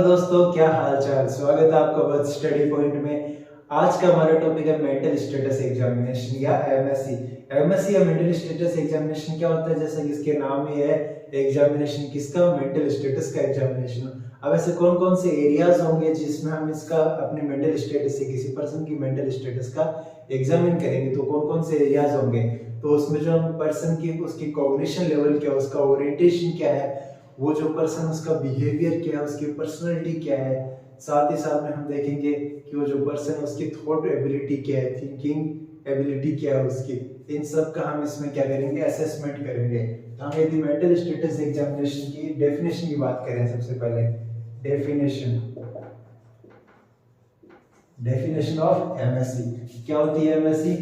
दोस्तों, क्या हाल चाल। स्वागत है आपका बस स्टडी पॉइंट में। आज का हमारा टॉपिक है मेंटल स्टेटस एग्जामिनेशन या एमएससी। एमएससी या मेंटल स्टेटस एग्जामिनेशन क्या होता है? जैसा कि इसके नाम ही है, एग्जामिनेशन किसका? मेंटल स्टेटस का एग्जामिनेशन। अब ऐसे कौन कौन से एरियाज होंगे जिसमें हम इसका अपने मेंटल स्टेटस से किसी पर्सन की मेंटल स्टेटस का एग्जामिन करेंगे? तो कौन कौन से एरियाज होंगे? तो उसमें जो हम पर्सन की उसकी कॉग्निशन लेवल क्या है, उसका ओरिएंटेशन क्या है, वो जो पर्सन उसका बिहेवियर क्या है, उसकी पर्सनालिटी क्या है, साथ ही साथ में हम देखेंगे कि वो जो पर्सन उसकी थॉट एबिलिटी क्या है, थिंकिंग एबिलिटी क्या है उसकी। इन सब का हम इसमें क्या करेंगे? असेसमेंट करेंगे। तो हम यदि मेंटल स्टेटस एग्जामिनेशन की डेफिनेशन की बात करें, सबसे पहले डेफिनेशन ऑफ एमएससी क्या होती है? एमएससी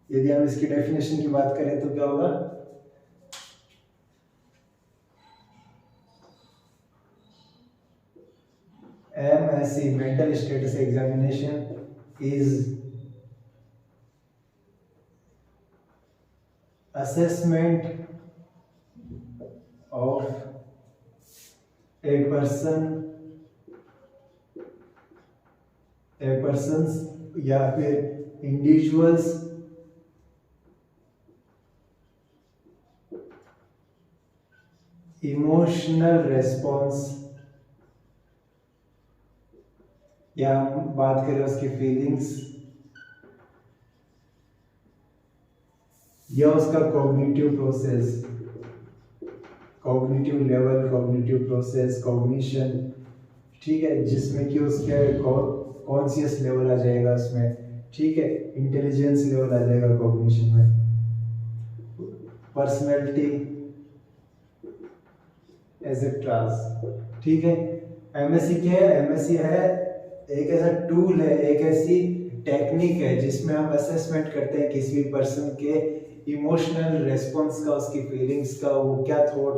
यदि हम इसकी डेफिनेशन की बात करें तो क्या होगा? MSc mental status examination is assessment of a person's या फिर individuals emotional response, या हम बात करें उसकी फीलिंग्स या उसका cognitive process, cognitive level, cognitive process, cognition, ठीक है, जिसमें कि उसके कॉन्शियस लेवल आ जाएगा उसमें, ठीक है, इंटेलिजेंस लेवल आ जाएगा कॉग्निशन में, पर्सनैलिटी एसेट्रास, ठीक है। एमएससी क्या है? एमएससी है एक ऐसा टूल है, एक ऐसी टेक्निक है जिसमें हम असेसमेंट करते हैं किसी भी पर्सन के इमोशनल रेस्पॉन्स का, उसकी फीलिंग्स का, वो क्या थॉट,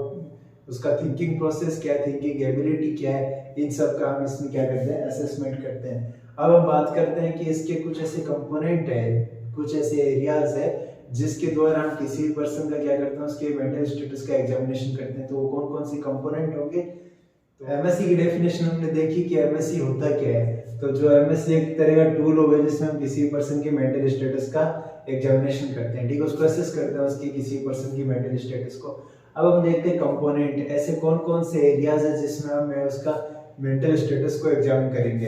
उसका थिंकिंग प्रोसेस क्या है, थिंकिंग एबिलिटी क्या है, इन सब का हम इसमें क्या करते हैं? असेसमेंट करते हैं। अब हम बात करते हैं कि इसके कुछ ऐसे कंपोनेंट है, कुछ ऐसे एरियाज है जिसके द्वारा हम किसी भी पर्सन का क्या करते हैं? उसके मेंटल स्टेटस का एग्जामिनेशन करते हैं। तो वो कौन कौन से कंपोनेंट होंगे? तो एमएससी की डेफिनेशन हमने देखी कि एमएससी होता क्या है। तो जो एमएससी एक तरह का टूल होगा जिसमें हम किसी पर्सन के मेंटल स्टेटस का एग्जामिनेशन करते हैं, ठीक है, उसको असेस करते हैं उसकी किसी पर्सन की मेंटल स्टेटस को। अब हम देखते हैं कंपोनेंट, ऐसे कौन कौन से एरियाज है जिसमें हम उसका मेंटल स्टेटस को एग्जामिन करेंगे,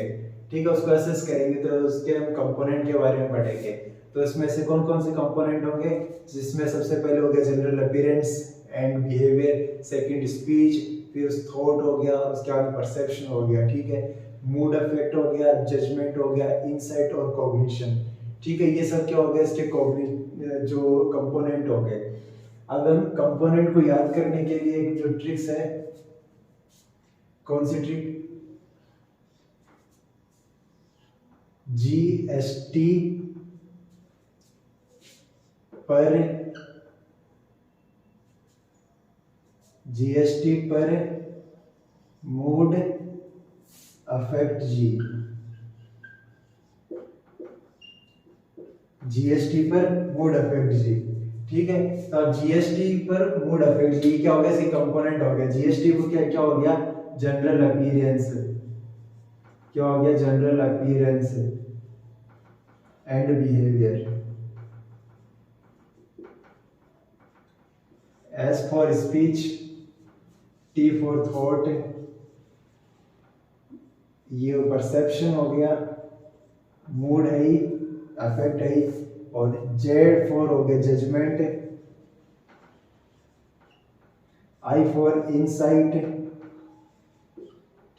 ठीक है, उसको असेस करेंगे। तो उसके हम कंपोनेंट के बारे में पढ़ेंगे। तो इसमें से कौन कौन से कंपोनेंट होंगे? जिसमें सबसे पहले हो गया general appearance and behaviour, second speech, फिर थॉट हो गया, उसके बाद परसेप्शन हो गया, ठीक है, मूड अफेक्ट हो गया, जजमेंट हो गया, इनसाइट और कॉग्निशन, ठीक है। ये सब क्या हो गया? इसके जो कंपोनेंट हो गए। अब हम कंपोनेंट को याद करने के लिए एक जो ट्रिक्स है, कौन सी ट्रिक? जीएसटी पर मूड अफेक्ट जी, जीएसटी पर मूड अफेक्ट जी, ठीक है। तो अब जीएसटी पर मूड अफेक्ट जी क्या हो गया? इसके कंपोनेंट हो गया। जीएसटी को क्या हो गया? जनरल अपीयरेंस, क्या हो गया? General appearance and behaviour. S for speech, T for thought, ये परसेप्शन हो गया, मूड है ही, अफेक्ट है ही, और जेड फॉर हो गया जजमेंट, आई फॉर इनसाइट,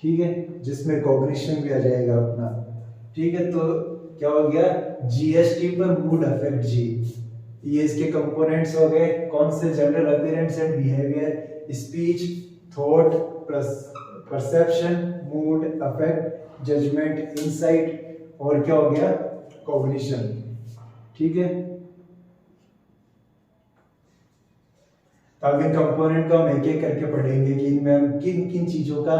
ठीक है, जिसमें कॉग्निशन भी आ जाएगा अपना, ठीक है। तो क्या हो गया? जीएसटी पर मूड अफेक्ट जी, ये इसके कंपोनेंट्स हो गए। कौन से? General appearance and behaviour, speech, thought, perception, mood affect, judgement, insight, और क्या हो गया? कॉग्निशन, ठीक है। तो अब इन कंपोनेंट को हम एक एक करके पढ़ेंगे कि इनमें हम किन किन चीजों का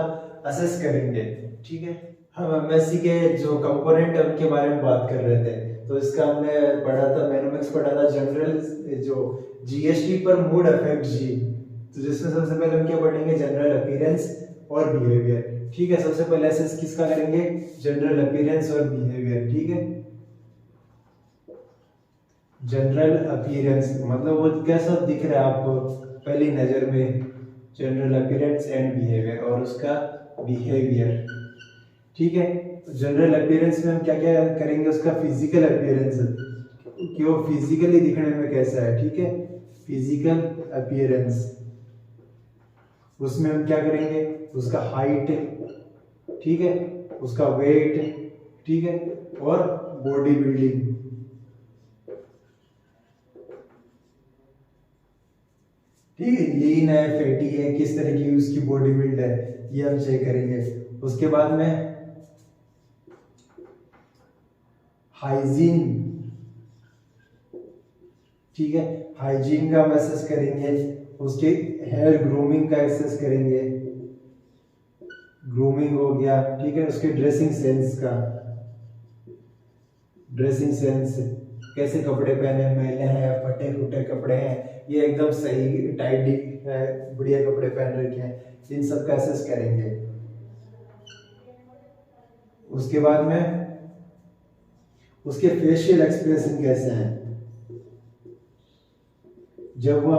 असेस करेंगे, ठीक है। हम एमएससी के जो कंपोनेंट है उनके बारे में बात कर रहे थे। तो इसका हमने पढ़ा था, मैनोमिक्स पढ़ा था, जनरल जो जीएसटी पर मूड अफेक्ट जी। तो जिसमें सबसे पहले हम क्या पढ़ेंगे? जनरल अपीयरेंस और बिहेवियर, ठीक है। सबसे पहले असेस किसका करेंगे, जनरल अपीयरेंस और बिहेवियर। ठीक है, जनरल अपीयरेंस मतलब वो कैसा दिख रहा है आपको पहली नजर में, जनरल अपीयरेंस एंड बिहेवियर, और उसका बिहेवियर। ठीक है, जनरल अपीयरेंस में हम क्या क्या करेंगे, उसका फिजिकल अपीयरेंस कि वो फिजिकली दिखने में कैसा है। ठीक है, फिजिकल अपीयरेंस, उसमें हम क्या करेंगे, उसका हाइट, ठीक है, उसका वेट, ठीक है, और बॉडी बिल्डिंग। ठीक है, लीन है, फैटी है, किस तरह की उसकी बॉडी बिल्ड है, ये हम चेक करेंगे। उसके बाद में हाइजीन, ठीक है, हाइजीन का हम असेस करेंगे। उसके हेयर ग्रूमिंग का असेस करेंगे, ग्रूमिंग हो गया। ठीक है, उसके ड्रेसिंग सेंस का, ड्रेसिंग सेंस कैसे कपड़े पहने, मैले हैं, फटे फुटे कपड़े हैं, ये एकदम सही टाइडी है, बढ़िया कपड़े पहन रखे हैं, इन सब का असेस करेंगे। उसके बाद में उसके फेशियल एक्सप्रेशन कैसे हैं, जब वो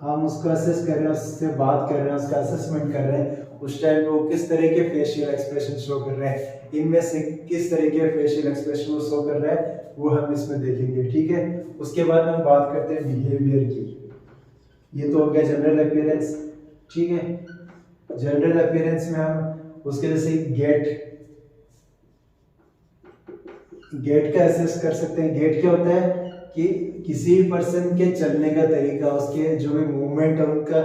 हम उसको असेस कर रहे हैं, उससे बात कर रहे हैं, उसका असेसमेंट कर रहे हैं, उस टाइम वो किस तरह के फेशियल एक्सप्रेशन शो कर रहे हैं, इनमें से किस तरह के फेशियल एक्सप्रेशन वो शो कर रहा है, वो हम इसमें देखेंगे। ठीक है, उसके बाद हम बात करते हैं बिहेवियर की। ये तो हो गया जनरल अपीयरेंस। ठीक है, जनरल अपीयरेंस में हम उसके जैसे गेट का असेस कर सकते हैं। गेट क्या होता है कि किसी पर्सन के चलने का तरीका, उसके जो भी मूवमेंट है उनका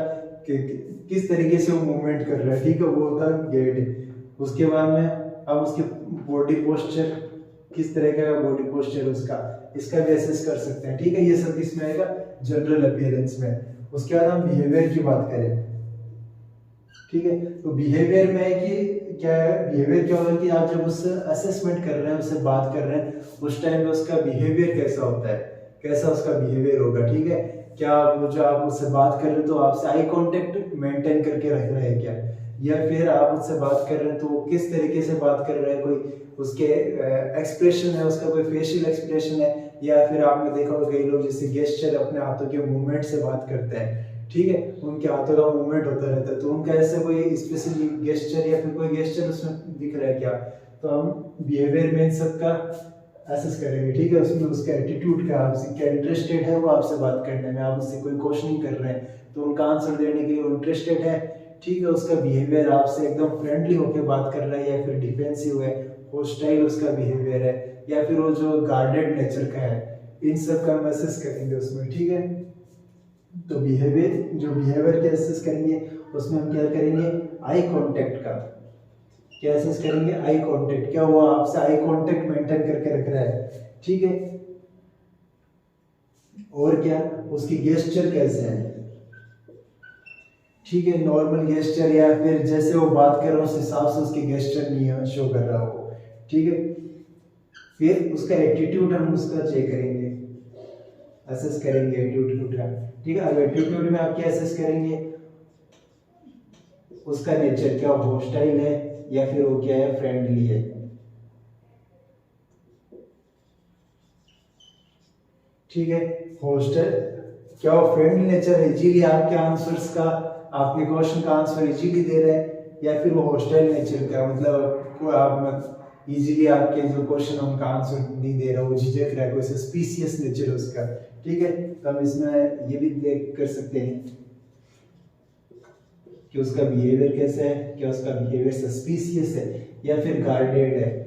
किस तरीके से वो मूवमेंट कर रहा है, ठीक है, वो होता है गेट। उसके बाद में अब उसके बॉडी पोस्चर, किस तरह का बॉडी पोस्चर उसका, इसका भी असेस कर सकते हैं। ठीक है, ये सब इसमें आएगा जनरल अपीयरेंस में। उसके बाद हम बिहेवियर की बात करें। ठीक है, तो बिहेवियर में है कि क्या है, बिहेवियर क्या होगा कि आप जब उससे असेसमेंट कर रहे हैं, उससे बात कर रहे हैं, उस टाइम में उसका बिहेवियर कैसा होता है, कैसा उसका बिहेवियर होगा। ठीक है, क्या वो जो आप उससे बात कर रहे हैं तो आपसे आई कांटेक्ट मेंटेन करके रख रहे हैं क्या, या फिर आप उससे बात कर रहे हैं तो वो किस तरीके से बात कर रहे हैं, कोई उसके एक्सप्रेशन है, उसका कोई फेशियल एक्सप्रेशन है, या फिर आपने देखा होगा कई लोग जैसे गेस्चर, अपने हाथों के मूवमेंट से बात करते हैं। ठीक है, उनके हाथों का मूवमेंट होता रहता है, तो उनका ऐसा कोई स्पेशली गेस्चर या फिर कोई गेस्चर उसमें दिख रहा है क्या, तो हम बिहेवियर में इन सब का असेस करेंगे। ठीक है, उसमें उसका एटीट्यूड का, आपसे क्या इंटरेस्टेड है वो आपसे बात करने में, आप उससे कोई क्वेश्चनिंग कर रहे हैं तो उनका आंसर देने के लिए इंटरेस्टेड है। ठीक है, उसका बिहेवियर आपसे एकदम फ्रेंडली होकर बात कर रहा है या फिर डिफेंसिव है, हॉस्टाइल उसका बिहेवियर है, या फिर वो जो गार्डेड नेचर का है, इन सब का हम असेस करेंगे उसमें। ठीक है, तो बिहेवियर, जो बिहेवियर के असेस करेंगे उसमें हम क्या करेंगे, आई कांटेक्ट का क्या असेस करेंगे, आई कांटेक्ट, क्या वो आपसे आई कांटेक्ट मेंटेन करके रख रहा है। ठीक है, और क्या उसकी गेस्चर कैसे है। ठीक है, नॉर्मल गेस्चर या फिर जैसे वो बात कर रहा है उस हिसाब से उसके गेस्चर नहीं शो कर रहा हो। ठीक है, फिर उसका एटीट्यूड हम उसका चेक करेंगे, असेस करेंगे एटीट्यूड का। ठीक है, अब एटीट्यूड में आप क्या असेस करेंगे, उसका नेचर क्या हॉस्टाइल है या फिर वो क्या है, फ्रेंडली है। ठीक है, हॉस्टाइल क्या वो फ्रेंडली नेचर है, इजीली आपके आंसर्स का, आपके क्वेश्चन का आंसर इजीली दे रहे हैं, या फिर वो हॉस्टाइल नेचर का, मतलब आप इजीली आपके जो क्वेश्चन उनका आंसर नहीं दे रहा, वो झिझक रहा है, कोई सस्पिशियस नेचर उसका। ठीक है, तो हम इसमें ये भी देख कर सकते हैं कि उसका बिहेवियर कैसा है, क्या उसका बिहेवियर सस्पिशियस है या फिर गार्डेड है।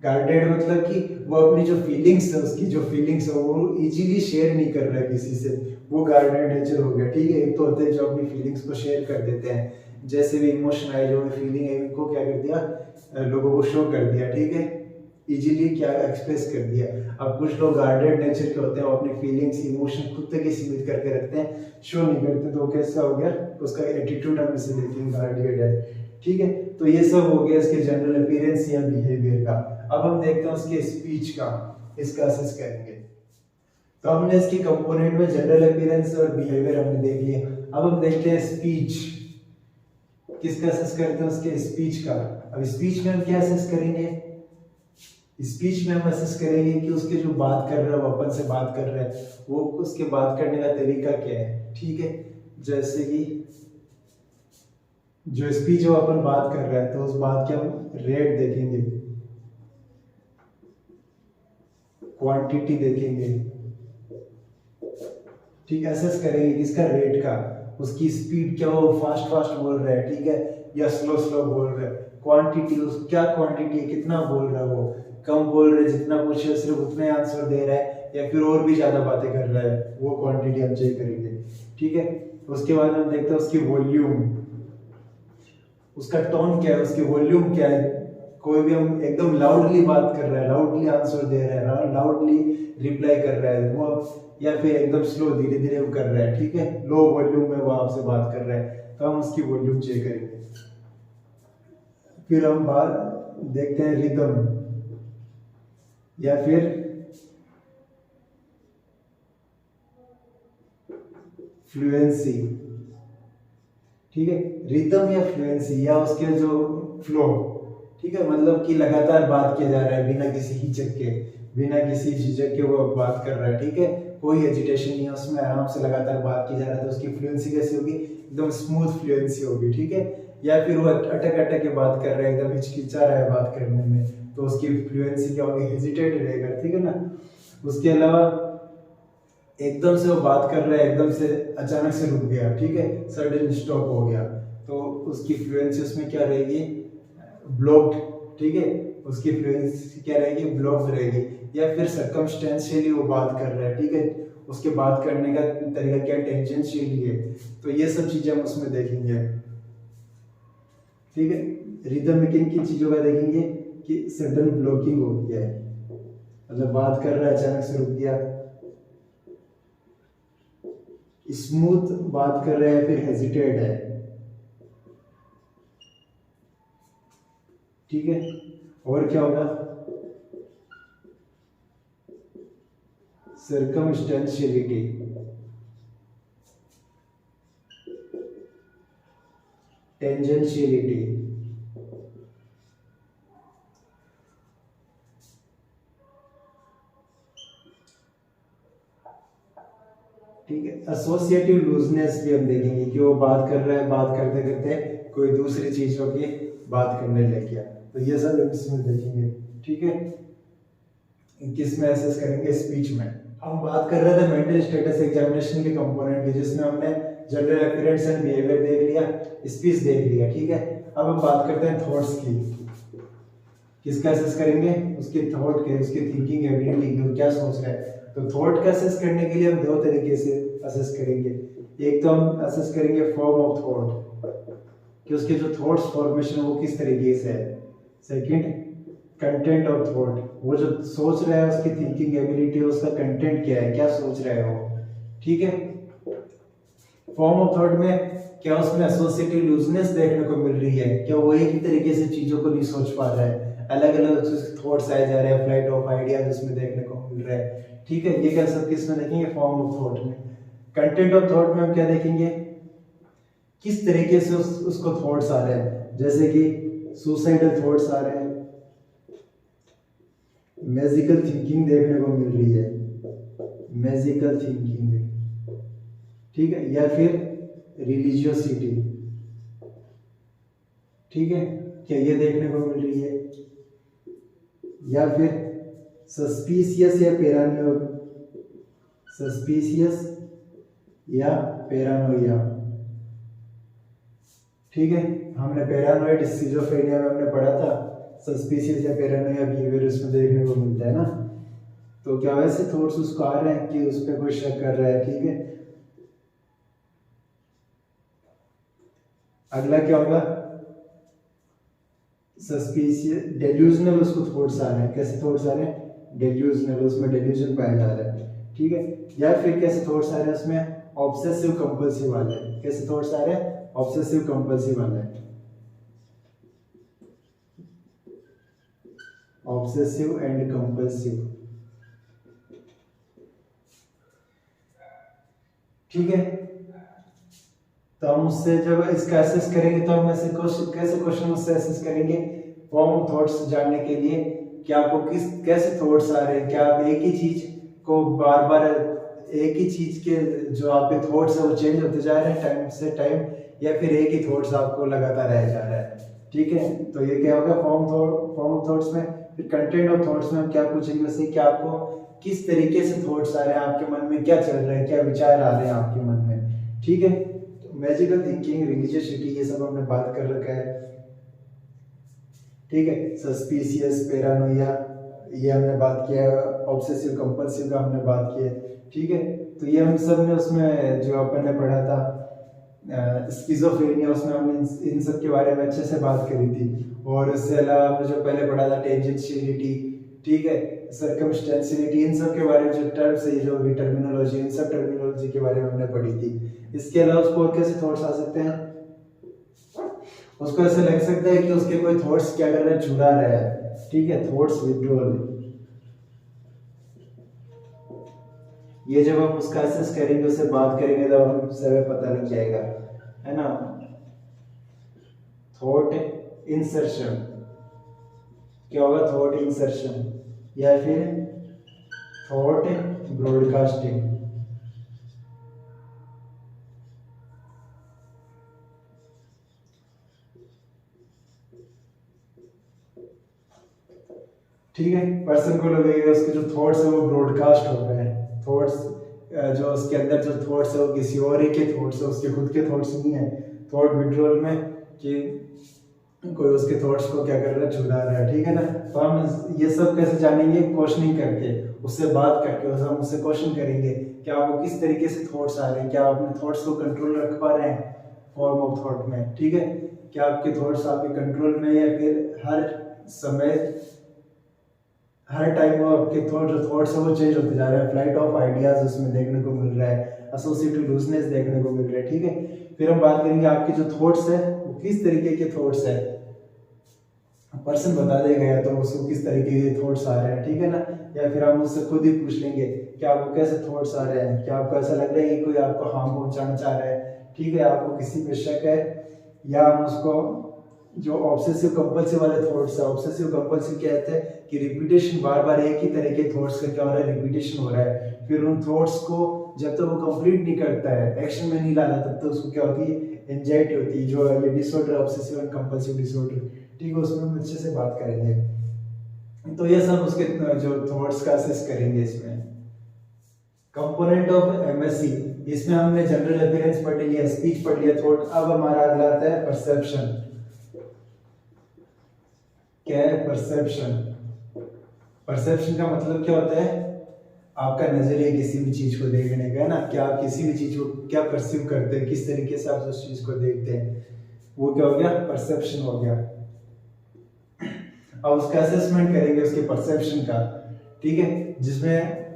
गार्डेड मतलब कि वो अपनी जो फीलिंग्स है, उसकी जो फीलिंग्स है वो इजीली शेयर नहीं कर रहा है किसी से, वो गार्डेड नेचर हो गया। ठीक है, एक तो होते हैं जो अपनी फीलिंग्स को शेयर कर देते हैं, जैसे भी इमोशन आए, जो भी फीलिंग है उनको क्या कर दिया, लोगों को शो कर दिया। ठीक है, इजीली क्या एक्सप्रेस कर दिया। अब कुछ लोग गार्डेड नेचर के होते हैं, वो अपनी फीलिंग्स इमोशन खुद तक ही सीमित करके रखते हैं, शो नहीं करते, तो कैसा हो गया, उसका एटीट्यूड हम इसे देखते हैं गार्डेड है। ठीक है, तो ये सब हो गया इसके जनरल अपीयरेंस या बिहेवियर का। अब हम देखते हैं उसके स्पीच का, इसका असेस करेंगे। तो हमने इसकी कंपोनेंट में जनरल अपीयरेंस और बिहेवियर हमने देख लिया। अब हम देखते हैं स्पीच किसका असेस करते हैं, उसके स्पीच का। अब स्पीच में हम क्या असेस करेंगे, स्पीच में हम असेस करेंगे कि उसके जो बात कर रहा है, वो अपन से बात कर रहा है, वो उसके बात करने का तरीका क्या है, ठीक है। जैसे कि जो स्पीच वो अपन बात कर रहे हैं, तो उस बात के हम रेट देखेंगे, क्वांटिटी देखेंगे, ठीक है। असेस करेंगे किसका, रेट का, उसकी स्पीड क्या, वो फास्ट फास्ट बोल रहा है, ठीक है, या स्लो स्लो बोल रहा है। क्वांटिटी, उस क्या क्वांटिटी है, कितना बोल रहा है, वो कम बोल रहा है, जितना पूछे सिर्फ उतने आंसर दे रहा है, या फिर और भी ज्यादा बातें कर रहा है, वो क्वांटिटी हम चेक करेंगे, ठीक है। उसके बाद हम देखते हैं उसकी वॉल्यूम, उसका टोन क्या है, उसकी वॉल्यूम क्या है। कोई भी हम एकदम लाउडली बात कर रहा है, लाउडली आंसर दे रहा है, लाउडली रिप्लाई कर रहा है वो, या फिर एकदम स्लो धीरे धीरे वो कर रहा है, ठीक है, लो वॉल्यूम में वो आपसे बात कर रहा है, तो हम उसकी वॉल्यूम चेक करेंगे। फिर हम बात देखते हैं रिदम, या फिर फ्लुएंसी, ठीक है। रिदम या फ्लुएंसी, या उसके जो फ्लो, ठीक है, मतलब कि लगातार बात किया जा रहा है बिना किसी हिचक के, बिना किसी झिझक के वो बात कर रहा है, ठीक है, कोई एजिटेशन नहीं है उसमें, आराम से लगातार बात की जा रहा है, तो उसकी फ्लुएंसी कैसी होगी, एकदम स्मूथ फ्लुएंसी होगी, ठीक है। या फिर वो अटक अटक के बात कर रहा है, एकदम हिचकिचा रहा है बात करने में, तो उसकी फ्लुएंसी क्या होगी, हेजिटेट रहेगा, ठीक है ना। उसके अलावा एकदम से वो बात कर रहा है, एकदम से अचानक से रुक गया, ठीक है, सडन स्टॉप हो गया, तो उसकी फ्लुएंसी उसमें क्या रहेगी, ब्लॉक्ड, ठीक है, उसकी फ्लुएंसी क्या रहेगी, ब्लॉक्ड रहेगी। या फिर सर्कमस्टेंशियली वो बात कर रहा है, ठीक है, उसके बात करने का तरीका क्या, टेंजेंशियली है, तो ये सब चीजें हम उसमें देखेंगे, ठीक है। रिदम में किन किन चीजों का देखेंगे कि सडन ब्लॉकिंग हो गया है, मतलब बात कर रहा है अचानक से रुक गया, स्मूथ बात कर रहे हैं, फिर हेजिटेट है, ठीक है। और क्या होगा, सर्कमस्टेंशियलिटी, टेंजेंशियलिटी, ठीक है। एसोसिएटिव लूजनेस भी हम देखेंगे कि वो बात कर रहा है, बात करते करते कोई दूसरी चीजों की बात करने लग गया, तो ये सब इसमें देखेंगे, ठीक है। किस में एसेस करेंगे, स्पीच में। हम बात कर रहे थे मेंटल स्टेटस एग्जामिनेशन के कंपोनेंट की, जिसमें हमने जनरल अपीयरेंस एंड बिहेवियर देख लिया, स्पीच देख लिया, ठीक है। अब हम बात करते हैं थॉट्स की। किसका एसेस करेंगे, उसके थॉट के, उसकी थिंकिंग एबिलिटी की, क्या सोच रहा है। तो थॉट का असेस करने के लिए हम दो तरीके से असेस करेंगे। एक तो हम असेस करेंगे फॉर्म ऑफ थॉट, कि उसके जो थॉट्स फॉर्मेशन वो किस तरीके से है। सेकंड, कंटेंट ऑफ थॉट, वो जो सोच रहा है उसकी थिंकिंग एबिलिटी, उसका कंटेंट क्या है, क्या सोच रहा है वो, ठीक है। फॉर्म ऑफ थॉट में क्या उसमें एसोसिएटिव लूजनेस देखने को मिल रही है, क्या वो एक ही तरीके से चीजों को नहीं सोच पा रहा है, अलग अलग थॉट्स आए जा रहे हैं, फ्लाइट ऑफ आइडियाज उसमें देखने को मिल रहा है, ठीक है। ये क्या सब किसमें देखेंगे, फॉर्म ऑफ थॉट में। कंटेंट ऑफ थॉट में हम क्या देखेंगे, किस तरीके से उसको थॉट्स आ रहे हैं, जैसे कि सुसाइडल थॉट्स आ रहे हैं, मैजिकल थिंकिंग देखने को मिल रही है, मैजिकल थिंकिंग, ठीक है, या फिर रिलीजियोसिटी, ठीक है, क्या ये देखने को मिल रही है, या फिर सस्पिशियस या पैरानोया, सस्पिशियस या पैरानोया, ठीक है। हमने पैरानोइड स्किज़ोफ्रेनिया में हमने पढ़ा था, सस्पिशियस या पैरानोया बिहेवियर उसमें देखने को मिलता है ना। तो क्या वैसे थॉट्स उसको आ रहे हैं कि उस पर कोई शक कर रहा है, ठीक है। अगला क्या होगा, सस्पिशियस, डेल्यूजनल उसको थॉट्स आ रहे हैं, कैसे थॉट्स आ रहे हैं, डेल्यूजनल, उसमें डेल्यूजन पाया जा रहा है, ठीक है। या फिर कैसे थॉट्स आ रहे हैं उसमें, ऑब्सेसिव कंपल्सिव वाले, कैसे थॉट्स आ रहे हैं, ऑब्सेसिव कंपल्सिव वाले, ऑब्सेसिव एंड कंपल्सिव, ठीक है। तो हम उससे जब इसका एसेस करेंगे तो हम ऐसे कैसे क्वेश्चन उससे एसेस करेंगे फॉर्म ऑफ थॉट्स जानने के लिए कि आपको कैसे थॉट्स आ रहे हैं, क्या आप एक ही चीज को बार बार एक ही चीज के जो आपके थॉट्स है वो चेंज होते जा रहे हैं टाइम से टाइम, या फिर एक ही थॉट्स आपको लगातार रह जा रहा है। ठीक है, तो ये क्या होगा फॉर्म ऑफ थॉट्स में। फिर कंटेंट ऑफ थॉट्स में हम क्या पूछेंगे उससे कि आपको किस तरीके से थॉट्स आ रहे हैं, आपके मन में क्या चल रहा है, क्या विचार आ रहे हैं आपके मन में। ठीक है, तो मैजिकल थिंकिंग, रिलीजियसिटी, ये सब हमने बात कर रखा है। ठीक है, सस्पिशियस, पैरानोया, ये हमने बात किया, ऑब्सेसिव कंपल्सिव का हमने बात किया। ठीक है, तो ये हम सब ने उसमें जो अपन ने पढ़ा था स्किज़ोफ्रेनिया, उसमें हमने इन सब के बारे में अच्छे से बात करी थी। और इससे अलावा हमने जो पहले पढ़ा था टेंजेंशियलिटी, ठीक है, सर्कमस्टेंशियलिटी, इन सब के बारे में जो टर्म्स है, जो भी टर्मिनोलॉजी, इन सब टर्मिनोलॉजी के बारे में हमने पढ़ी थी। इसके अलावा उसको और कैसे थॉट्स आ सकते हैं, उसको ऐसे लग सकता है कि उसके कोई थॉट्स क्या कर रहा है, चुरा रहा है। ठीक है, थॉट्स विड्रॉल, ये जब हम उसका एसेस करेंगे, उससे बात करेंगे तब हम सब पता लग जाएगा, है ना। थॉट इंसर्शन क्या होगा, थॉट इंसर्शन या फिर थॉट ब्रॉडकास्टिंग। ठीक है, पर्सन को लगेगा उसके जो थॉट्स है वो ब्रॉडकास्ट हो रहे हैं, थॉट्स जो उसके अंदर जो थॉट्स है वो किसी और ही के थॉट्स है, उसके खुद के थॉट्स नहीं है। थॉट विड्रॉल में कि कोई उसके थॉट्स को क्या कर रहा है, चुरा रहा है। ठीक है ना, तो हम ये सब कैसे जानेंगे, क्वेश्चनिंग करके, उससे बात करके, हम उससे क्वेश्चन करेंगे कि आपको किस तरीके से थॉट्स आ रहे हैं, क्या आप अपने थॉट्स को कंट्रोल रख पा रहे हैं फॉर्म ऑफ थॉट में। ठीक है, क्या आपके थॉट्स आपके कंट्रोल में, या फिर हर समय हर टाइम वो आपके थॉट्स है वो चेंज होते जा रहे हैं। फ्लाइट ऑफ आइडियाज उसमें देखने को मिल रहा है, एसोसिएटिव लूजनेस देखने को मिल रहा है। ठीक है, फिर हम बात करेंगे आपके जो थॉट्स है वो किस तरीके के थॉट्स है, पर्सन बता देगा या तो उसको किस तरीके के थॉट्स आ रहे हैं। ठीक है ना, या फिर हम उससे खुद ही पूछ लेंगे कि आपको कैसे थॉट्स आ रहे हैं, क्या आपको ऐसा लग रहा है कि कोई आपको हार्म पहुंचाना चाह रहा है। ठीक है, आपको किसी पे शक है, या हम उसको जो ऑब्सेसिव कंपल्सिव वाले थॉट्स है, ऑब्सेसिव कंपल्सिव क्या कहते हैं कि रिपीटेशन, बार बार एक ही तरह के थॉट्स का क्या हो रहा है, रिपीटेशन हो रहा है। फिर उन थॉट्स को जब तक वो कंप्लीट नहीं करता है, एक्शन में नहीं लाना, तब तक उसको क्या होती है, एंजाइटी होती है, जो ये disorder, obsessive and compulsive disorder. ठीक है, उसमें हम अच्छे से बात करेंगे। तो ये सब उसके जो थॉट्स का असेस करेंगे। इसमें कंपोनेंट ऑफ एमएससी, इसमें हमने जनरल अपीयरेंस पढ़ लिया, स्पीच पढ़ लिया, थॉट। अब हमारा अगला आता है परसेप्शन। क्या है परसेप्शन? परसेप्शन का मतलब क्या होता है, आपका नजरिया किसी भी चीज को देखने का, है ना, क्या आप किसी भी चीज को क्या परसीव करते हैं, किस तरीके से आप उस चीज को देखते हैं, वो क्या हो गया, परसेप्शन हो गया। अब उसका असेसमेंट करेंगे उसके परसेप्शन का। ठीक है, जिसमें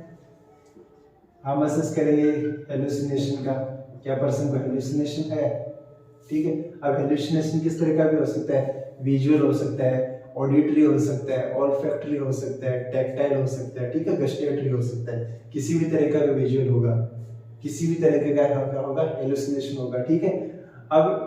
हम असेस करेंगे हेलुसिनेशन का, क्या पर्सन को हेलुसिनेशन है। ठीक है, अब हेलुसिनेशन किस तरह का भी हो सकता है, विजुअल हो सकता है, ऑडिटरी हो सकता है, ऑल्फैक्टरी हो सकता है, टैक्टाइल हो सकता है, ठीक है, गस्टेटरी हो सकता है, किसी भी तरह का विजुअल होगा, किसी भी तरह का होगा, हेलुसिनेशन होगा। ठीक है, अब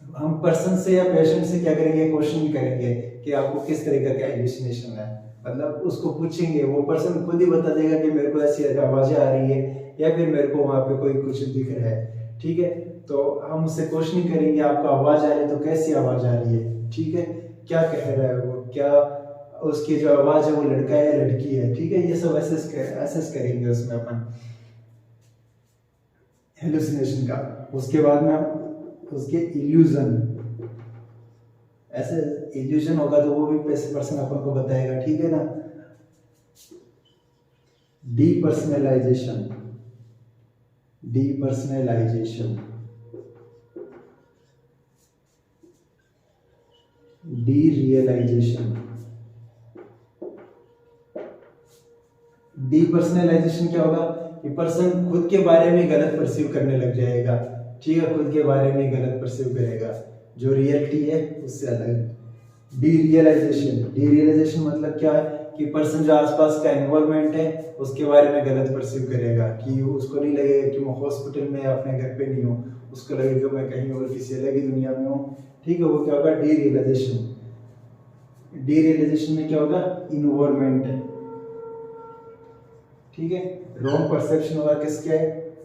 हम पर्सन से या पेशेंट से क्या करेंगे, क्वेश्चन करेंगे कि आपको किस तरह का हेलुसिनेशन है, मतलब उसको पूछेंगे, वो पर्सन खुद ही बता देगा कि मेरे को ऐसी आवाजें आ रही है, या फिर मेरे को वहां पे कोई कुछ दिख रहा है। ठीक है, तो हम उससे क्वेश्चन करेंगे, आपको आवाज आ रही है तो कैसी आवाज आ रही है। ठीक है, क्या कह रहा है वो, क्या उसकी जो आवाज है वो लड़का है या लड़की है। ठीक है, ये सब असेस करेंगे उसमें अपन हेलुसिनेशन का। उसके बाद में उसके इल्यूजन, ऐसे इल्यूजन होगा तो वो भी पर्सन अपन को बताएगा। ठीक है ना, डीपर्सनलाइजेशन, डीपर्सनलाइजेशन, डीरियलाइजेशन। डीपर्सनलाइजेशन क्या होगा कि पर्सन खुद के बारे में गलत परसीव करने लग जाएगा। ठीक है, खुद के बारे में गलत परसीव करेगा, जो रियलिटी है उससे अलग। डीरियलाइजेशन, डीरियलाइजेशन मतलब क्या है कि पर्सन जो आसपास का एनवायरनमेंट है उसके बारे में गलत परसीव करेगा, कि उसको नहीं लगेगा कि मैं हॉस्पिटल में अपने घर पे नहीं हूँ, उसको लगेगा मैं कहीं और किसी अलग ही दुनिया में हूँ। ठीक है, वो क्या होगा, डीरियलाइजेशन। डीरियलाइजेशन में क्या होगा, इन्वायरमेंट है। ठीक है, रॉन्ग परसेप्शन होगा किसके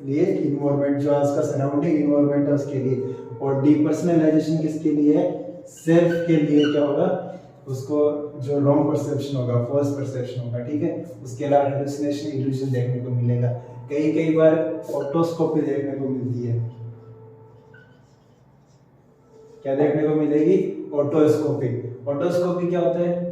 लिए, इन्वायरमेंट, जो उसका सराउंडिंग इन्वायरमेंट है उसके लिए। और डीपर्सनलाइजेशन किसके लिए है, सेल्फ के लिए क्या होगा, उसको जो रॉन्ग परसेप्शन होगा, फॉल्स परसेप्शन होगा। ठीक है, उसके अलावा हेलुसिनेशन, इल्यूजन देखने को मिलेगा। कई बार ऑटोस्कोपी देखने को मिलती है। क्या देखने को मिलेगी, ऑटोस्कोपी। ऑटोस्कोपी क्या होता है,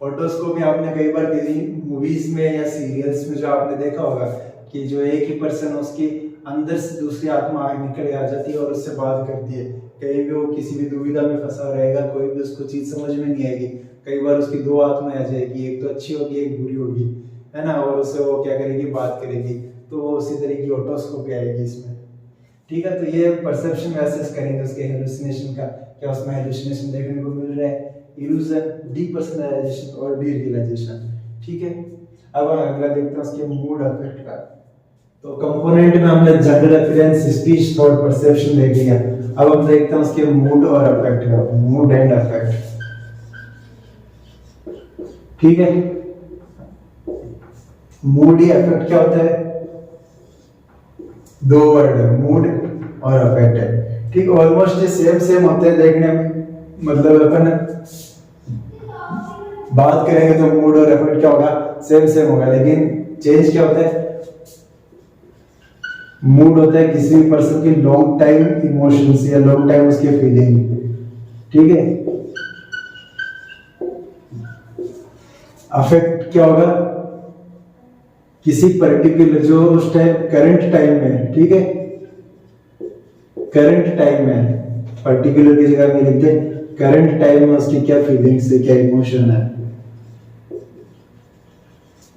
ऑटोस्कोपी आपने कई बार टीवी मूवीज में या सीरियल्स में जो आपने देखा होगा कि जो एक ही पर्सन, उसकी अंदर से दूसरी आत्मा निकल आ जाती है और उससे बात करती है। कहीं भी वो किसी भी दुविधा में फंसा रहेगा, कोई भी उसको चीज समझ में नहीं आएगी, कई बार उसकी दो आत्माएं आ जाएगी, एक तो अच्छी होगी एक बुरी होगी, है ना, और उससे वो क्या करेगी, बात करेगी। तो वो उसी तरह की ऑटोस्कोपी आएगी इसमें। ठीक है, तो ये परसेप्शन एसेस करेंगे उसके हेलुसिनेशन का, क्या उसमें हेलुसिनेशन देखने को मिल रहा है, इल्यूजन, डीपर्सनलाइजेशन और डीरियलाइजेशन। ठीक है, अब अगला देखते हैं उसके मूड अफेक्ट का। तो कंपोनेंट में हमने general appearance, speech, thought, perception देख लिया। अब हम देखते हैं उसके मूड और अफेक्ट का, मूड एंड अफेक्ट। ठीक है, मूड ही अफेक्ट क्या होता है, दो वर्ड है, मूड और अफेक्ट है। ठीक, ऑलमोस्ट सेम होते हैं देखने में, मतलब अपन बात करेंगे तो मूड और अफेक्ट क्या होगा, सेम होगा, लेकिन चेंज क्या होता है, मूड होता है किसी भी पर्सन की लॉन्ग टाइम इमोशंस या लॉन्ग टाइम उसके फीलिंग। ठीक है, अफेक्ट क्या होगा, किसी पर्टिकुलर जो उस टाइम करंट टाइम में, ठीक है, करंट टाइम में, पर्टिकुलर की जगह में लिखते हैं करंट टाइम में उसकी क्या फीलिंग्स है, क्या इमोशन है,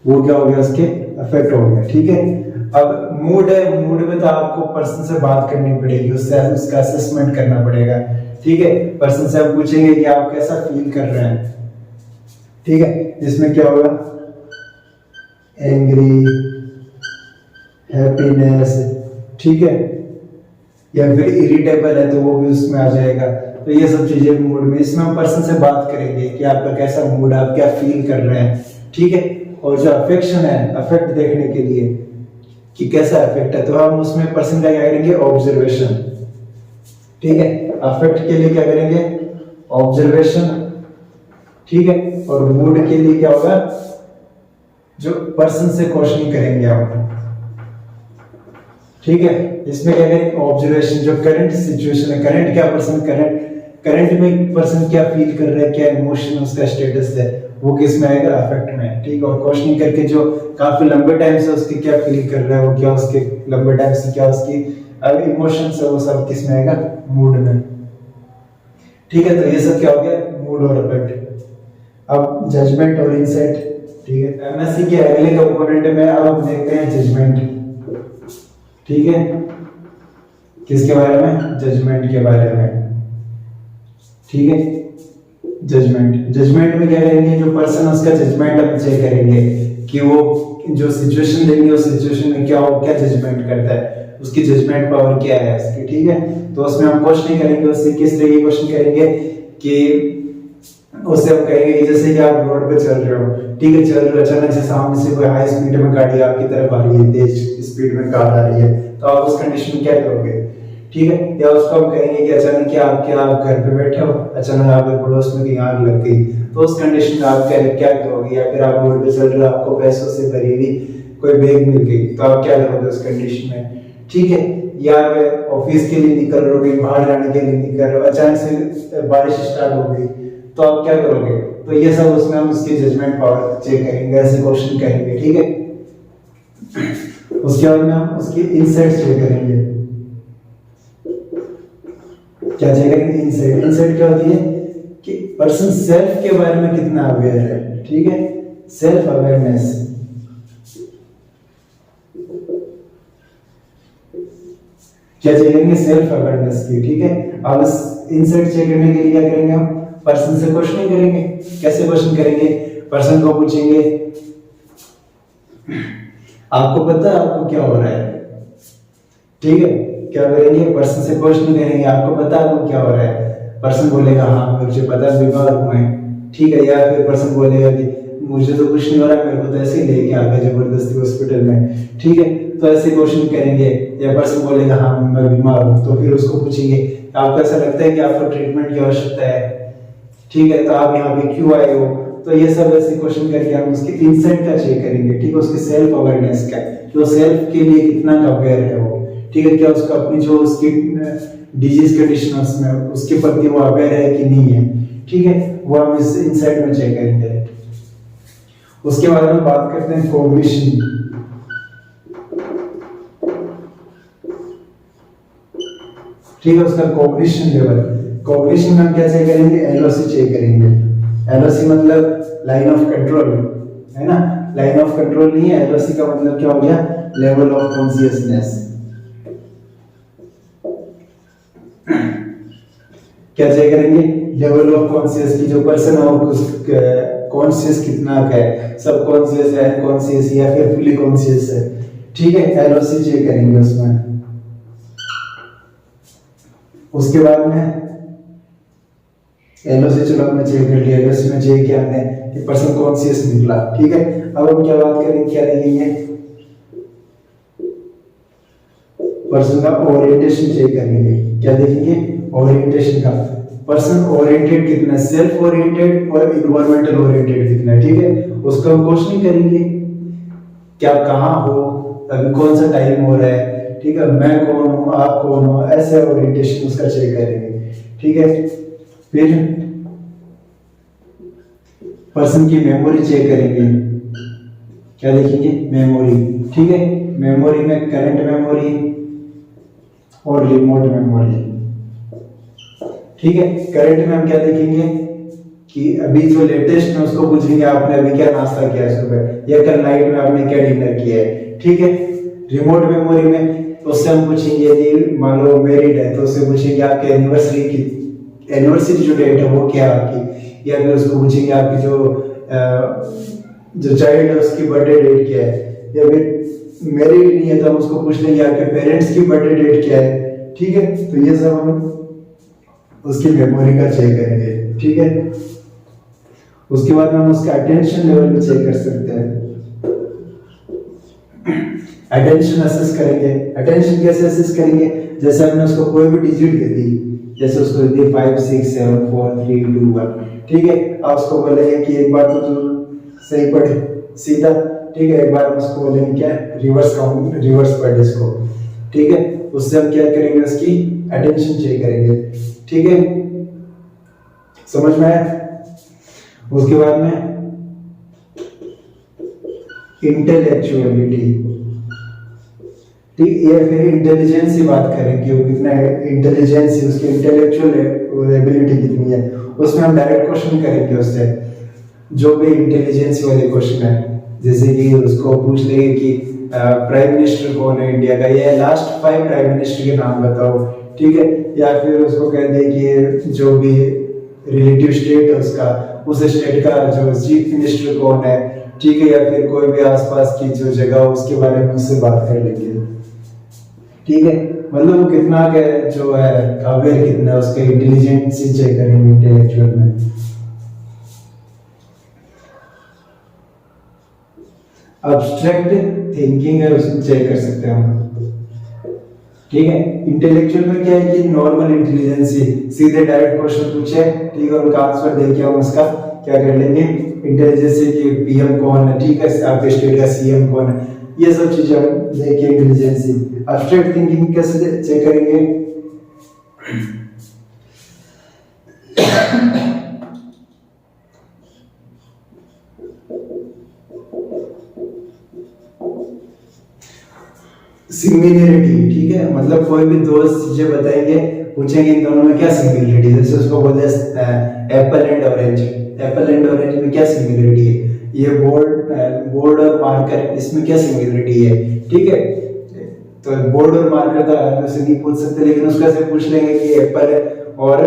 वो क्या हो गया, उसके अफेक्ट हो गया। ठीक है, अब मूड है, मूड में तो आपको पर्सन से बात करनी पड़ेगी, उससे उसका असेसमेंट करना पड़ेगा। ठीक है, पर्सन से आप पूछेंगे कि आप कैसा फील कर रहे हैं। ठीक है, इसमें क्या होगा, एंग्री, हैप्पीनेस, ठीक है, या फिर इरिटेबल है तो वो भी उसमें आ जाएगा। तो ये सब चीजें मूड में, इसमें हम पर्सन से बात करेंगे कि आपका कैसा मूड है, आप क्या फील कर रहे हैं। ठीक है, और जो अफेक्शन है, अफेक्ट देखने के लिए कि कैसा अफेक्ट है, तो हम उसमें पर्सन का क्या करेंगे, ऑब्जर्वेशन। ठीक है, अफेक्ट के लिए क्या करेंगे, ऑब्जर्वेशन। ठीक है, और मूड के लिए क्या होगा, जो पर्सन से क्वेश्चनिंग करेंगे आप। ठीक है, इसमें क्या करेंगे, ऑब्जर्वेशन, जो करंट सिचुएशन है, करंट क्या पर्सन, करंट में पर्सन क्या फील कर रहा है, क्या इमोशन, उसका स्टेटस है, वो किस में आएगा, अफेक्ट में। ठीक है, और क्वेश्चनिंग करके जो काफी लंबे टाइम से उसके क्या फील कर रहा है, वो क्या उसके लंबे टाइम से क्या उसकी इमोशंस है, वो सब किस में आएगा, मूड में। ठीक है, तो ये सब क्या हो गया, मूड और अफेक्ट। अब जजमेंट और इनसाइट। ठीक है, एमएससी के अगले कंपोनेंट में अब हम देखते हैं जजमेंट। ठीक है, किसके बारे में, जजमेंट के बारे में। ठीक है, जजमेंट में क्या करेंगे, जो पर्सन उसका जजमेंट हम चेक करेंगे कि वो जो सिचुएशन देंगे उस सिचुएशन में क्या वो क्या जजमेंट करता है, उसकी जजमेंट पावर क्या है उसकी। ठीक है, तो उसमें हम क्वेश्चन करेंगे उससे, किस तरह के क्वेश्चन करेंगे कि उससे हम कहेंगे जैसे कि आप रोड पे चल रहे हो, ठीक है, चल रहे हो, अचानक से सामने से कोई हाई स्पीड में गाड़ी आपकी तरफ आ रही है, तेज स्पीड में कार आ रही है, तो आप उस कंडीशन में क्या करोगे। ठीक है, या उसको हम कहेंगे कि अचानक क्या आप घर पे बैठे हो, अचानक आपके पड़ोस में कहीं आग लग गई, तो उस कंडीशन में आप क्या करोगे। या फिर आप रोड पे चल रहे हो, आपको पैसों से भरी हुई कोई बैग मिल गई, तो आप क्या करोगे उस कंडीशन में। ठीक है, या ऑफिस के लिए निकल रहे हो, कहीं बाहर जाने के लिए निकल रहे हो, अचानक से बारिश स्टार्ट हो गई, तो आप क्या करोगे। तो ये सब उसमें हम उसकी जजमेंट पावर चेक करेंगे, ऐसे क्वेश्चन करेंगे। ठीक है, उसके बाद में हम उसकी इनसाइट चेक करेंगे। क्या चेक करेंगे, इनसाइट क्या होती है कि पर्सन सेल्फ के बारे में कितना अवेयर है। ठीक है, सेल्फ अवेयरनेस। क्या चेक करेंगे, सेल्फ अवेयरनेस की। ठीक है, अब इनसाइट चेक करने के लिए क्या करेंगे हम, पर्सन से क्वेश्चन करेंगे। कैसे क्वेश्चन करेंगे? पर्सन को पूछेंगे आपको पता है आपको क्या हो रहा है, ठीक है। क्या करेंगे? पर्सन से क्वेश्चन करेंगे आपको पता है आपको क्या हो रहा है। पर्सन बोलेगा हाँ मुझे पता है बीमार हूं मैं, ठीक है। या फिर पर्सन बोलेगा कि मुझे तो कुछ नहीं हो रहा, मेरे को तो ऐसे ही लेके आ गए जबरदस्ती हॉस्पिटल में, ठीक है। तो ऐसे क्वेश्चन करेंगे। या पर्सन बोलेगा हाँ मैं बीमार हूँ, तो फिर उसको पूछेंगे आपको ऐसा लगता है कि आपको ट्रीटमेंट की आवश्यकता है, ठीक है, तो आप यहाँ पे क्यों आए हो। तो ये सब ऐसे क्वेश्चन करके हम उसके इंसाइट का चेक करेंगे, ठीक है, उसके सेल्फ अवेयरनेस का, जो सेल्फ के लिए कितना अवेयर है वो, ठीक है। क्या उसका अपनी जो उसकी डिजीज कंडीशन में उसके प्रति वो अवेयर है कि नहीं है, ठीक है, वो हम इस इंसाइट में चेक करेंगे। उसके बाद हम बात करते हैं कोग्निशन, ठीक है, उसका कोग्निशन लेवल। कोग्निशन में हम क्या चेक करेंगे? एलओसी चेक करेंगे। एलओसी मतलब लाइन ऑफ कंट्रोल, है ना। लाइन ऑफ कंट्रोल नहीं है, एलओसी का मतलब क्या हो गया? Level of consciousness. क्या चेक करेंगे? लेवल ऑफ कॉन्शियस की जो पर्सन है उसका कॉन्शियस कितना है, सब कॉन्शियस है, कॉन्शियस या फिर फुली कॉन्शियस है, ठीक है। एलओसी चेक करेंगे उसमें। उसके बाद में एलओसी चलो हमने चेक कर लिया, एलओसी में चेक किया हमने कि पर्सन कॉन्शियस निकला, ठीक है। अब हम क्या बात करेंगे? क्या देखेंगे? पर्सन का ओरिएंटेशन चेक करेंगे। क्या देखेंगे? ओरिएंटेशन का। पर्सन ओरिएंटेड कितना है, सेल्फ ओरिएंटेड और इन्वायरमेंटल ओरिएंटेड कितना है, ठीक है। उसका हम क्वेश्चन करेंगे क्या कहाँ हो, अभी कौन सा टाइम हो रहा है, ठीक है, मैं कौन हूँ, आप कौन हो, ऐसे ओरिएंटेशन उसका चेक करेंगे, ठीक है। फिर पर्सन की मेमोरी चेक करेंगे। क्या देखेंगे? मेमोरी, ठीक है। मेमोरी में करंट मेमोरी और रिमोट मेमोरी, ठीक है। करंट में हम क्या देखेंगे कि अभी जो लेटेस्ट है उसको पूछेंगे आपने अभी क्या नाश्ता किया सुबह, या कल नाइट में आपने क्या डिनर किया है, ठीक है। रिमोट मेमोरी में उससे हम पूछेंगे यदि मान लो मैरिड है तो उससे पूछेंगे आपके एनिवर्सरी जो डेट है वो क्या है आपकी, या फिर उसको पूछेंगे आपकी जो चाइल्ड है उसकी बर्थडे डेट क्या है, या फिर मैरिड नहीं है तो हम उसको पूछ लेंगे आपके पेरेंट्स की बर्थडे डेट क्या है, ठीक है। तो ये सब हम उसकी मेमोरी का चेक करेंगे, ठीक है। उसके बाद हम उसका अटेंशन लेवल भी चेक कर सकते हैं। अटेंशन असेस करेंगे। अटेंशन कैसे असेस करेंगे? जैसे हमने उसको कोई भी डिजिट दे दी, जैसे उसको दे दी 5 6 7 4 3 2 1, ठीक है। आप उसको बोलेंगे कि एक बार तो सही पढ़े सीधा, ठीक है। एक बार उसको बोलेंगे क्या रिवर्स काउंट, रिवर्स पढ़ इसको, ठीक है। उससे हम क्या करेंगे? उसकी अटेंशन चेक करेंगे, ठीक है। समझ में आया? उसके बाद में इंटेलेक्चुअलिटी, ठीक, ये फिर इंटेलिजेंस की बात करें कि वो कितना इंटेलिजेंस है, उसकी इंटेलेक्चुअल एबिलिटी कितनी है। उसमें हम डायरेक्ट क्वेश्चन करेंगे उससे, जो भी इंटेलिजेंस वाले क्वेश्चन है। जैसे कि उसको पूछ लेंगे कि प्राइम मिनिस्टर कौन है इंडिया का, या लास्ट 5 प्राइम मिनिस्टर के नाम बताओ, ठीक है। या फिर उसको कह दे कि जो भी रिलेटिव स्टेट है उसका, उस स्टेट का जो चीफ मिनिस्टर कौन है, ठीक है। या फिर कोई भी आसपास की जो जगह हो उसके बारे में उससे बात कर लेंगे, ठीक है। मतलब वो कितना जो है अवेयर कितना है, उसके इंटेलिजेंस चेक करेंगे इंटेलेक्चुअल में। अब्स्ट्रैक्ट थिंकिंग है उसको चेक कर सकते हैं हम, ठीक है। इंटेलेक्चुअल में क्या है कि नॉर्मल इंटेलिजेंस, सीधे डायरेक्ट क्वेश्चन पूछे, ठीक है, उनका आंसर दे के हम उसका क्या कर लेंगे? इंटेलिजेंस कि पीएम कौन है, ठीक है, आपके स्टेट का सीएम कौन है, ये सब चीजें हम देखें इंटेलिजेंस। अब्स्ट्रैक्ट थिंकिंग कैसे चेक करेंगे? सिमिलरिटी, ठीक है, मतलब कोई भी दो चीजें बताएंगे, पूछेंगे इन दोनों में क्या सिमिलरिटी है। जैसे उसको बोलते हैं Apple and orange, Apple and orange में क्या सिमिलरिटी है, ये बोर्ड और मार्कर, इसमें क्या सिमिलरिटी है, ठीक है। तो बोर्ड और मार्कर तो ऐसे नहीं पूछ सकते, लेकिन उसका से पूछ लेंगे कि एप्पल और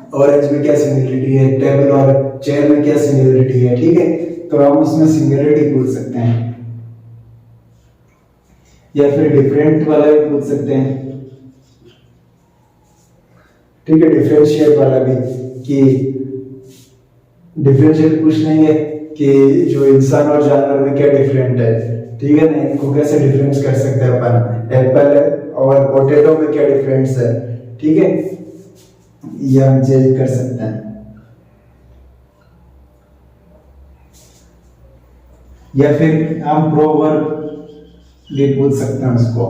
ऑरेंज में क्या सिमिलरिटी है, टेबल और चेयर में क्या सिमिलरिटी है, ठीक है। तो हम उसमें सिमिलरिटी पूछ सकते हैं, या फिर डिफरेंट वाला भी पूछ सकते हैं, ठीक है। डिफरेंशिएट वाला भी, कि डिफरेंशिएट पूछ लेंगे कि जो इंसान और जानवर में क्या डिफरेंट है, ठीक है ना, इनको कैसे डिफरेंस कर सकते हैं अपन, एप्पल और पोटैटो में क्या डिफरेंस है, ठीक है, ये हम चेक कर सकते हैं। या फिर हम प्रोवर्ब भी पूछ सकते हैं उसको,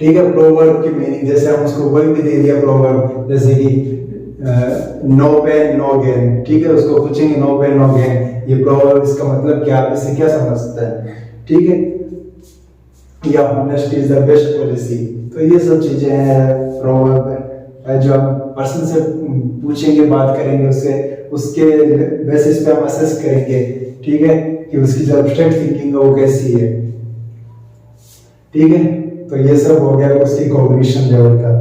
ठीक है। प्रोवर्ब की मीनिंग, जैसे हम उसको कोई भी दे दिया प्रोवर्ब, जैसे कि नो पेन नो गेन, ठीक है, उसको पूछेंगे नो पेन नो गेन, ये प्रोवर्ब, इसका मतलब क्या, आप इसे क्या समझते हैं, ठीक है। या honesty is the best policy, तो ये सब चीजें हैं प्रोवर्ब जो हम पर्सन से पूछेंगे, बात करेंगे उससे, उसके बेसिस पे हम असेस करेंगे, ठीक है, कि उसकी जो एब्स्ट्रैक्ट थिंकिंग है वो कैसी है, ठीक है। तो ये सब हो गया उसकी कॉग्निशन लेवल का।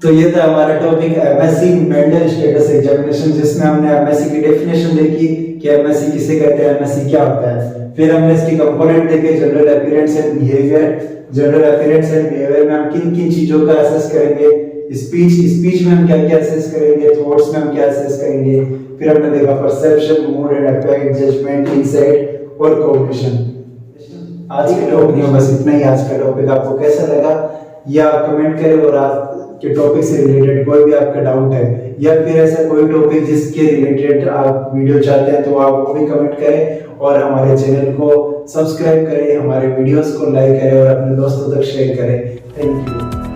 तो ये था हमारा topic MSc mental status examination, जिसमें हमने एमएससी की डेफिनेशन देखी कि एमएससी किसे कहते हैं, एमएससी क्या होता है। फिर हमने इसके कंपोनेंट देखे, general appearance and behaviour. General appearance and behaviour में हम किन किन चीजों का असेस करेंगे, स्पीच में हम क्या क्या असेस करेंगे, थॉट्स में हम क्या असेस करेंगे। फिर हमने देखा perception, mood and affect, judgement, insight और कॉग्निशन। आज के टॉपिक में बस इतना ही। आज का टॉपिक आपको कैसा लगा या आप कमेंट करें, और आप के टॉपिक से रिलेटेड कोई भी आपका डाउट है या फिर ऐसा कोई टॉपिक जिसके रिलेटेड आप वीडियो चाहते हैं तो आप वो भी कमेंट करें, और हमारे चैनल को सब्सक्राइब करें, हमारे वीडियोस को लाइक करें और अपने दोस्तों तक शेयर करें। Thank you.